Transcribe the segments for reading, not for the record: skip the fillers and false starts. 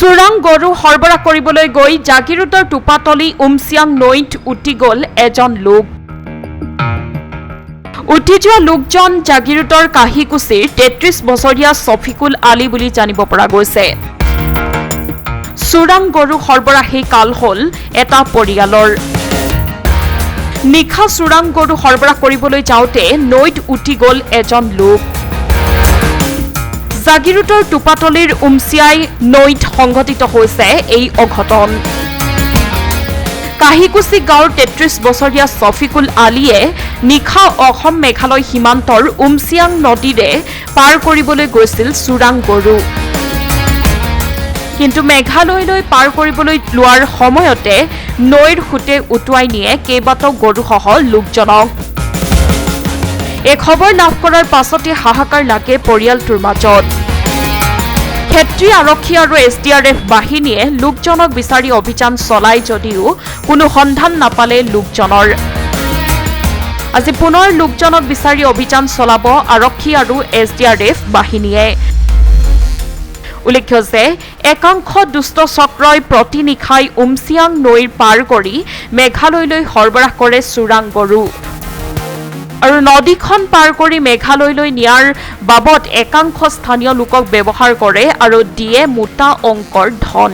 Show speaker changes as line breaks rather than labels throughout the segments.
চোৰাং গৰু সৰবৰাহ কৰিবলৈ গৈ জাগিৰোডৰ টোপাতলি উমচিয়াং নৈত উটি গ'ল এজন লোক। উঠি যোৱা লোকজন জাগিৰোডৰ কাহিকুছিৰ ৩৩ বছৰীয়া ছফিকুল আলী বুলি জানিব পৰা গৈছে। চোৰাং গৰু সৰবৰাহী কাল হ'ল এটা পৰিয়ালৰ। নিশা চোৰাং গৰু সৰবৰাহ কৰিবলৈ যাওঁতে নৈত উটি গ'ল এজন লোক। জাগিৰোডৰ টোপাতলিৰ উমচিয়াই নৈত সংঘটিত হৈছে এই অঘটন। কাহিকুছি গাঁৱৰ ৩৩ বছৰীয়া ছফিকুল আলীয়ে নিশা অসম মেঘালয় সীমান্তৰ উমচিয়াং নদীৰে পাৰ কৰিবলৈ গৈছিল চোৰাং গৰু। কিন্তু মেঘালয়লৈ পাৰ কৰিবলৈ লোৱাৰ সময়তে নৈৰ সোঁতে উটুৱাই নিয়ে কেইবাটাও গৰুসহ লোকজনক। এই খবৰ লাভ কৰাৰ পাছতে হাহাকাৰ লাগে পৰিয়ালটোৰ মাজত। ক্ষেত্ৰী আৰক্ষী আৰু SDRF বাহিনীয়ে লোকজনক বিচাৰি অভিযান চলাই যদিও কোনো সন্ধান নাপালে লোকজনৰ। আজি পুনৰ লোকজনক বিচাৰি অভিযান চলাব আৰক্ষী আৰু SDRF বাহিনীয়ে। উল্লেখ্য যে একাংশ দুষ্ট চক্ৰই প্ৰতি নিশাই উমচিয়াং নৈৰ পাৰ কৰি মেঘালয়লৈ সৰবৰাহ কৰে চোৰাং গৰু। আৰু নদীখন পাৰ কৰি মেঘালয়লৈ নিয়াৰ বাবদ একাংশ স্থানীয় লোকক ব্যৱহাৰ কৰে আৰু দিয়ে মোটা অংকৰ ধন।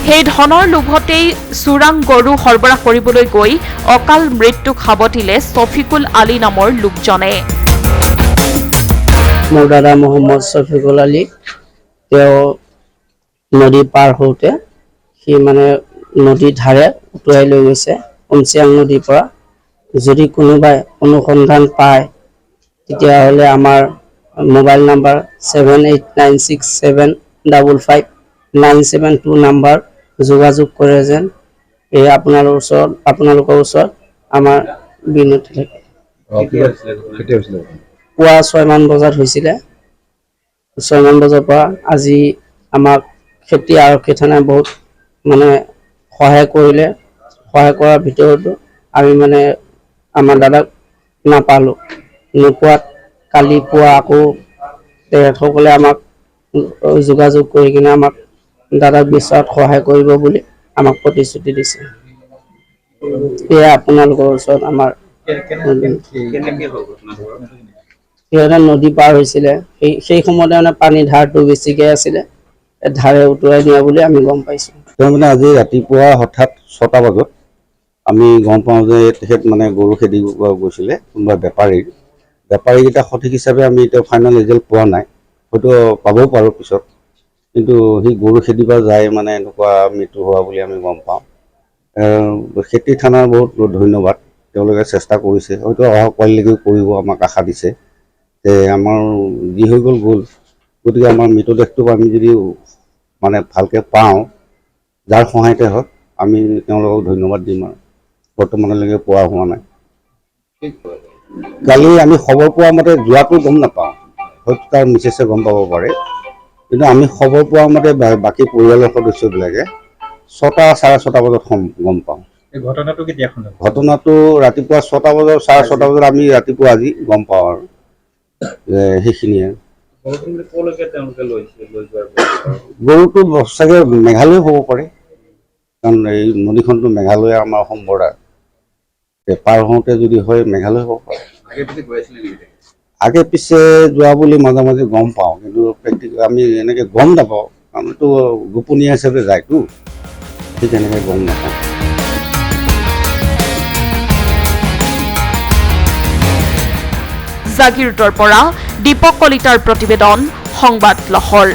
সেই ধনৰ লোভতেই চোৰাং গৰু সৰবৰাহ কৰিবলৈ গৈ অকাল মৃত্যুক সাৱটিলে ছফিকুল আলী নামৰ লোকজনে।
মোৰ দাদা মহম্মদ ছফিকুল আলী, তেওঁ নদী পাৰ হওঁতে সি নদীৰ ধাৰে উটুৱাই লৈ গৈছে উমচিয়াং নদীৰ পৰা। যদি কোনোবাই অনুসন্ধান পায় তেতিয়াহ'লে আমাৰ মোবাইল নাম্বাৰ 7896755972 নাম্বাৰ যোগাযোগ কৰে যেন এই আপোনালোকৰ ওচৰত আমাৰ বিনতি থাকে। পুৱা 6 মান বজাত হৈছিলে। 6 মান বজাৰ পৰা আজি আমাক খেতি আৰক্ষী থানাই বহুত সহায় কৰিলে। সহায় কৰাৰ ভিতৰতো আমি আমাৰ দাদাক নাপালোঁ। নোপোৱাত কালি পুৱা আকৌ তেখেতসকলে আমাক যোগাযোগ কৰি কিনে আমাক দাদাক বিচাৰত সহায় কৰিব বুলি আমাক প্ৰতিশ্ৰুতি দিছে। এয়া আপোনালোকৰ ওচৰত আমাৰ সিহঁতে নদী পাৰ হৈছিলে। সেই সময়তে পানীৰ ধাৰটো বেছিকৈ আছিলে, ধাৰে উটুৱাই নিয়া বুলি আমি গম পাইছোঁ।
আজি ৰাতিপুৱা হঠাৎ 6টা বজাত আমি গম পাওঁ যে তেখেত গৰু খেদি গৈছিলে কোনোবা বেপাৰীকেইটা সঠিক হিচাপে আমি এতিয়া ফাইনেল ৰিজাল্ট পোৱা নাই, হয়তো পাবও পাৰোঁ পিছত। কিন্তু সি গৰু খেদিব যায় এনেকুৱা মৃত্যু হোৱা বুলি আমি গম পাওঁ। খেতি থানাৰ বহুত ধন্যবাদ, তেওঁলোকে চেষ্টা কৰিছে, হয়তো অহা কালিলৈকে কৰিব আমাক আশা দিছে যে আমাৰ যি হৈ গ'ল গ'ল। গতিকে আমাৰ মৃতদেহটো আমি যদি ভালকৈ পাওঁ, যাৰ সহায়তে হওক আমি তেওঁলোকক ধন্যবাদ দিম। আৰু বৰ্তমানলৈকে পোৱা হোৱা নাই। কালি আমি খবৰ পোৱা মতে যোৱাটো গম নাপাওঁ, হয়তো তাৰ মিছেছে গম পাব পাৰে, কিন্তু আমি খবৰ পোৱা মতে বাকী পৰিয়ালৰ সদস্যবিলাকে 6টা 6:30 বজাত গম পাওঁ।
ঘটনাটো কেতিয়া শুনা?
ঘটনাটো ৰাতিপুৱা 6টা বজাৰ 6:30 বজাত আমি ৰাতিপুৱা আজি গম পাওঁ আৰু সেইখিনিয়ে। গৰুটো চাগে মেঘালয় হ'ব পাৰে, কাৰণ এই নদীখনটো মেঘালয় আমাৰ অসম বৰ্ডাৰ। পাৰ হওঁতে যদি হয় মেঘালয় হ'ব পাৰে। আগে পিছে যোৱা বুলি মাজে মাজে গম পাওঁ, কিন্তু আমি এনেকৈ গম নাপাওঁ, আমিতো গোপনীয় হিচাপে যায়তো, ঠিক তেনেকৈ গম নাপাওঁ।
জাগিৰোডৰ পৰা দীপক কলিতাৰ প্ৰতিবেদন, সংবাদ লহৰ।